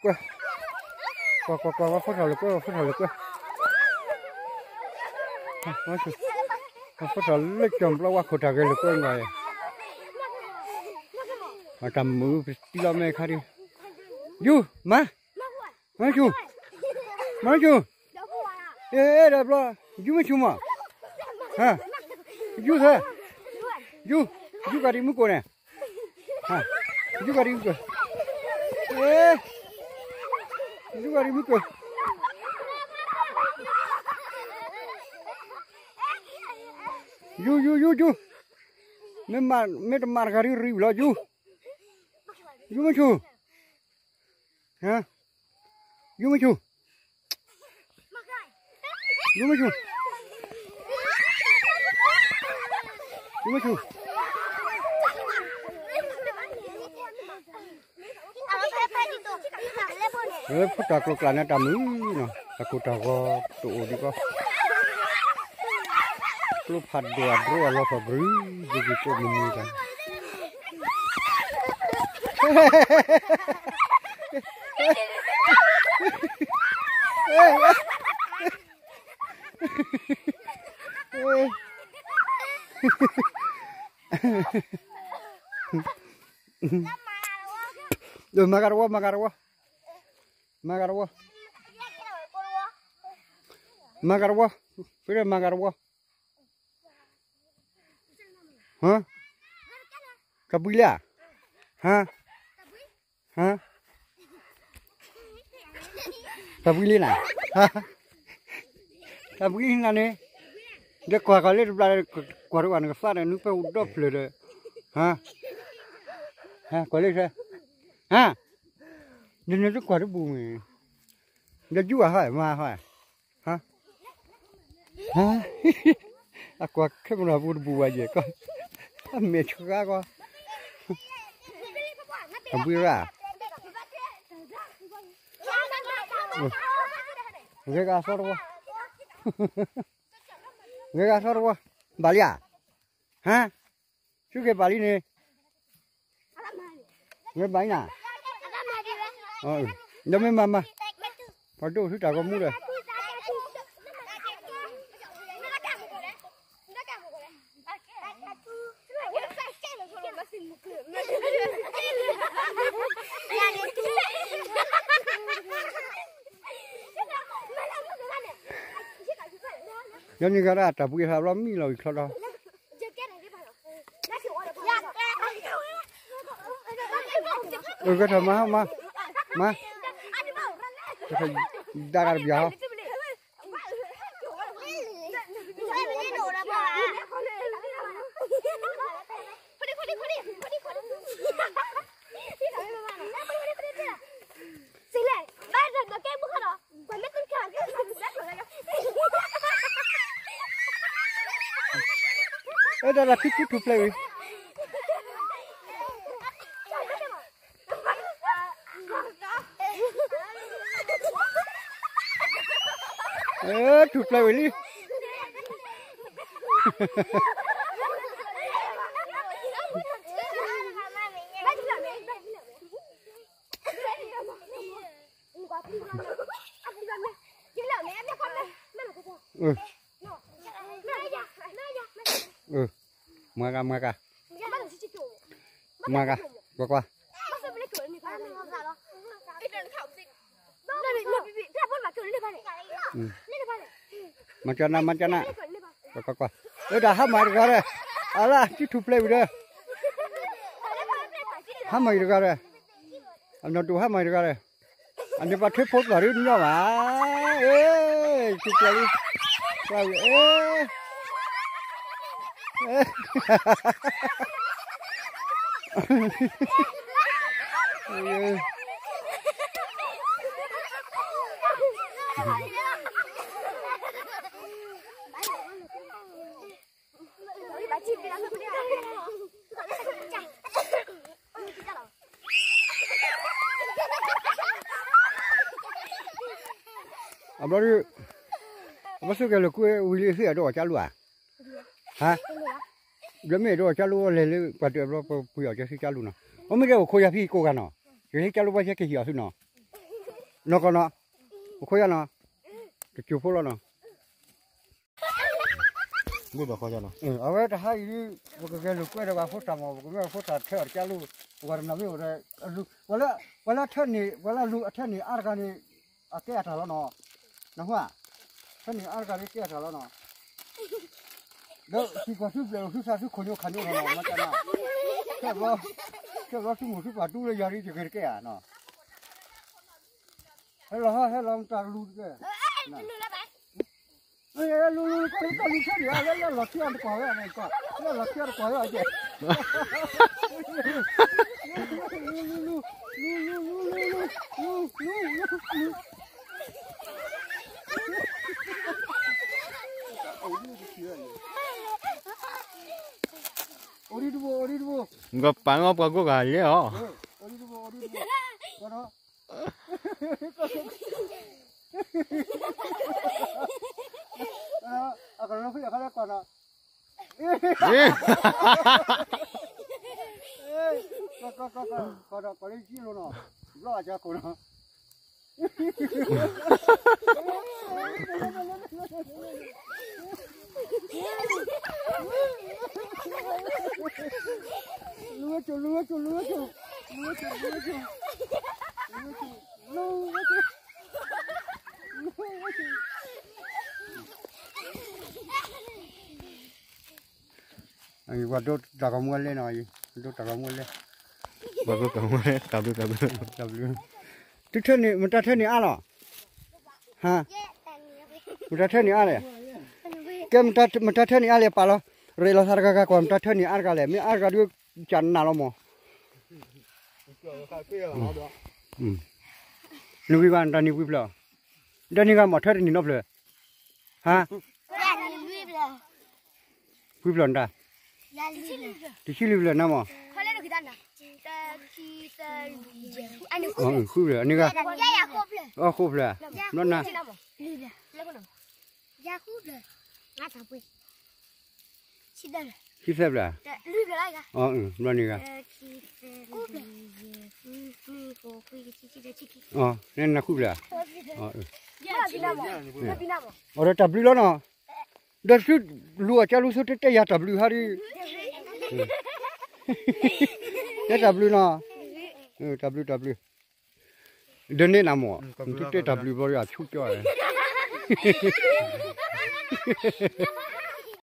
quá qua phát thảo lực quá nói chứ phát thảo lực chồng lâu qua khổ thảo cái lực quá ngoài mà tầm mưa km khai đi du má nói chú ê đẹp lo du mấy chú mà ha du thế du cả đi mức cô nè ha du cả đi mức cô ê du cả đi mức cô du mấy tầm mar gari riu lo du mấy chú ha du mấy chú phát trà lục là nó trầm nữa nè, aku trà có tụ đi có, lục hạt đùa đùa lo phải bự, gì cũng mình cả. Rồi magarwa. Phía magarwa. Hả? Kabila. Hả? Kabila nè. Kabila nè. Để qua cái lên qua cái ăn cái phát này nó phải đốt lên hả? Qua lên ra. Ha, nên nó rất qua cái bùn này, nó chúa hỏi mà hỏi, hả? Qua cái con nào bùn bùn vậy con, mẹ chú cá con, không biết ra, cái cá sót quá, bà lì à, hả? Chú cái bà lì này, cái bánh à? Nó mới mà phải đồ thứ trả con mua rồi. Giống như cái đó trả bùi hào lắm như lời đó. Cái thằng má cái thằng đã gặp gió đây là thích chụp lại chụp lại đi Maga qua macana qua udah hamar gare ala ci play udah hamar gare ando tu hamar gare ande pakai pot baru ni lah ci play Apa sih kalau kue wilih sih ada calu ah? Hah? Demi ada calu lele pada berapa punya jadi calu na. Ome dia kau ya pi kau kan no. Jadi calu baca ke hias no. nó còn nó khối ăn nó cái chiều phố nó mua bao nhiêu nó ở đây hai cái lục quay ra phố tràm mà cái phố tràm theo cái lục gọi là mấy cái lục wala thân này wala lục thân này ăn cái này cái thằng nó hoa thân này ăn cái thằng nó đó chỉ có chút là chút sao chút khối khăn nó mà cái nào cái đó chút một chút vào tu là gì cái à nó hello ta lục cái lu cái gì thế này là lọt theo cái quả này quả là lọt theo cái quả vậy ngập bắn ngập qua cái gà vậy hả kalau lu punya kalau kau nak, kau ini kilo no, lo aja kau no. Lu. Anh qua đốt trả công mua lên rồi, đốt trả công mua lên. bao nhiêu cào luôn. Tức thế này, mình ta thế này ăn à? Ha? Mình ta thế này ăn à? Cái mình ta thế này ăn là bao lâu? Rồi là sao cái con ta thế này ăn cái này, mình ăn cái được chán nào mà? Nuôi con ta nuôi bự, đây này cái mà thế này nó bự, ha? Bự bự đó. Thì chỉ lưu nào mà? Khúc rồi, anh cái. Khúc rồi, nó nè. Chỉ xếp rồi. Nó nè cái. Nên là khúc rồi. Ở đây W đó nó. Đó chút lúa cha lúa số tết ya W hari. Ya W nó. W. Đơn này nào mà. Tết W bao giờ chút cho.